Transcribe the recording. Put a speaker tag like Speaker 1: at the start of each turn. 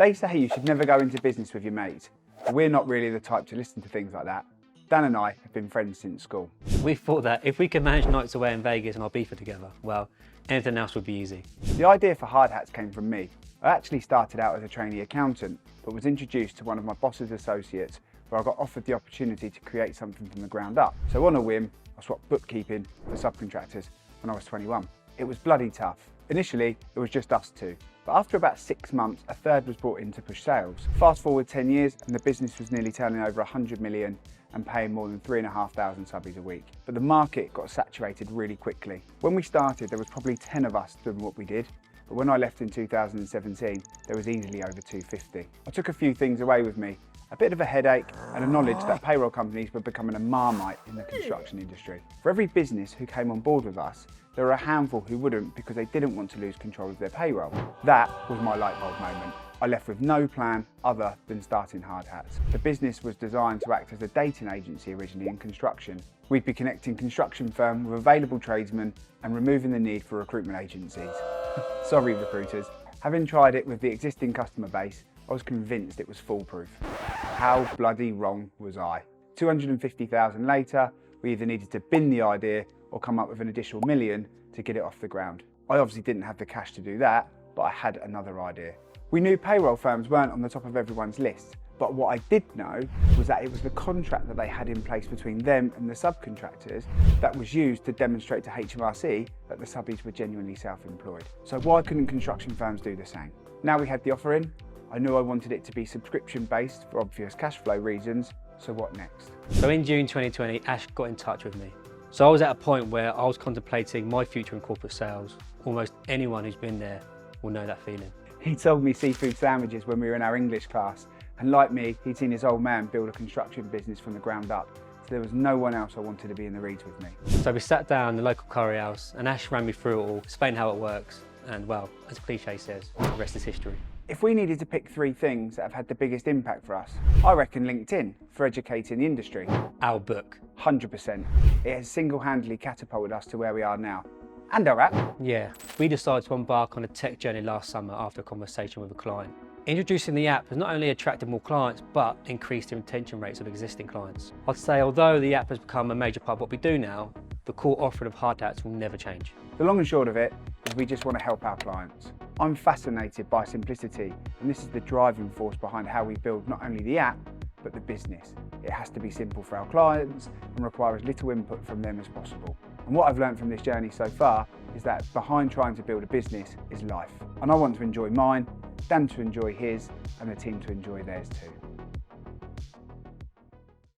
Speaker 1: They say you should never go into business with your mates, but we're not really the type to listen to things like that. Dan and I have been friends since school.
Speaker 2: We thought that if we could manage nights away in Vegas and Ibiza together, well, anything else would be easy.
Speaker 1: The idea for HardHats came from me. I actually started out as a trainee accountant, but was introduced to one of my boss's associates where I got offered the opportunity to create something from the ground up. So on a whim, I swapped bookkeeping for subcontractors when I was 21. It was bloody tough. Initially, it was just us two, but after about 6 months, a third was brought in to push sales. Fast forward 10 years and the business was nearly turning over 100 million and paying more than 3,500 subbies a week. But the market got saturated really quickly. When we started, there was probably 10 of us doing what we did, but when I left in 2017, there was easily over 250. I took a few things away with me, a bit of a headache and a knowledge that payroll companies were becoming a marmite in the construction industry. For every business who came on board with us, there were a handful who wouldn't because they didn't want to lose control of their payroll. That was my light bulb moment. I left with no plan other than starting HardHats. The business was designed to act as a dating agency originally in construction. We'd be connecting construction firms with available tradesmen and removing the need for recruitment agencies. Sorry recruiters. Having tried it with the existing customer base, I was convinced it was foolproof. How bloody wrong was I? 250,000 later, we either needed to bin the idea or come up with an additional million to get it off the ground. I obviously didn't have the cash to do that, but I had another idea. We knew payroll firms weren't on the top of everyone's list, but what I did know was that it was the contract that they had in place between them and the subcontractors that was used to demonstrate to HMRC that the subbies were genuinely self-employed. So why couldn't construction firms do the same? Now we had the offer in, I knew I wanted it to be subscription-based for obvious cash flow reasons, so what next?
Speaker 2: So in June 2020, Ash got in touch with me. So I was at a point where I was contemplating my future in corporate sales. Almost anyone who's been there will know that feeling.
Speaker 1: He told me seafood sandwiches when we were in our English class, and like me, he'd seen his old man build a construction business from the ground up, so there was no one else I wanted to be in the reeds with me.
Speaker 2: So we sat down in the local curry house and Ash ran me through it all, explained how it works, and well, as the cliche says, the rest is history.
Speaker 1: If we needed to pick 3 things that have had the biggest impact for us, I reckon LinkedIn for educating the industry.
Speaker 2: Our book.
Speaker 1: 100%. It has single-handedly catapulted us to where we are now. And our app.
Speaker 2: Yeah, we decided to embark on a tech journey last summer after a conversation with a client. Introducing the app has not only attracted more clients, but increased the retention rates of existing clients. I'd say although the app has become a major part of what we do now, the core offering of HardHats will never change.
Speaker 1: The long and short of it is we just want to help our clients. I'm fascinated by simplicity, and this is the driving force behind how we build not only the app, but the business. It has to be simple for our clients and require as little input from them as possible. And what I've learned from this journey so far is that behind trying to build a business is life. And I want to enjoy mine, Dan to enjoy his, and the team to enjoy theirs too.